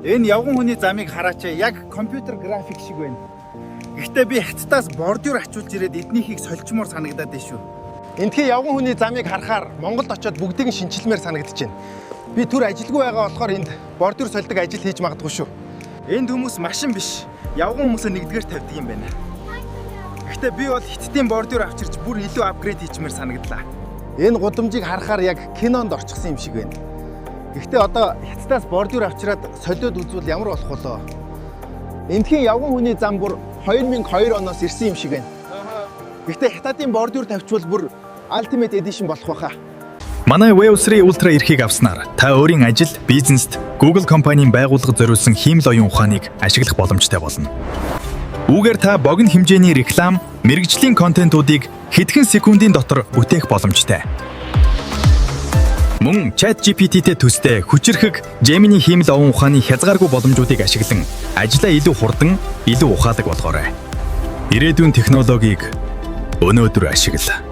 Энэ явган хүний замыг хараач яг компьютер график шиг байна. Гэхдээ би хятадаас бордюр ачуулж ирээд эднийхийг сольчмоор санагдаад байна шүү. Эндхийн явган хүний замыг харахаар Монголд очиод бүгдийг нь шинчилмээр санагдаж байна. Би түр ажилгүй байгаа болохоор энд бордюр сольдог ажил хийж магадгүй шүү. Энд хүмүүс машин биш, явган хүмүүсээ нэгдүгээр тавьдаг юм байна. Гэхдээ би бол хятадын бордюр авчирч бүр илүү апгрейд хийчмээр санагдлаа. Энэ гудамжийг харахаар яг кинонд орчихсон юм шиг байна. Гэхдээ одоо хятадаас бордюр авчираад солиод үзвэл ямар болох болоо? Эндхийн явган хүний зам бүр 2002 оноос ирсэн юм шиг байна. Гэхдээ хятадын бордюр тавьчвал бүр Ultimate Edition болох байхаа. Манай Web3 Ultra эрхийг авснаар та өөрийн ажил, бизнест Google компанийн байгууллага зориулсан хиймэл оюун ухааныг ашиглах боломжтой болно. Үүгээр та богино хэмжээний реклам, мэргэжлийн контентуудыг хэдхэн секундын дотор бүтээх боломжтой. Мөн ChatGPT-тэй төстэй хүчирхэг Gemini хиймэл оюун ухааны хязгааргүй боломжуудыг ашиглан ажлаа илүү хурдан, илүү ухаалаг болгоорой. Ирээдүйн технологиг өнөөдөр ашигла.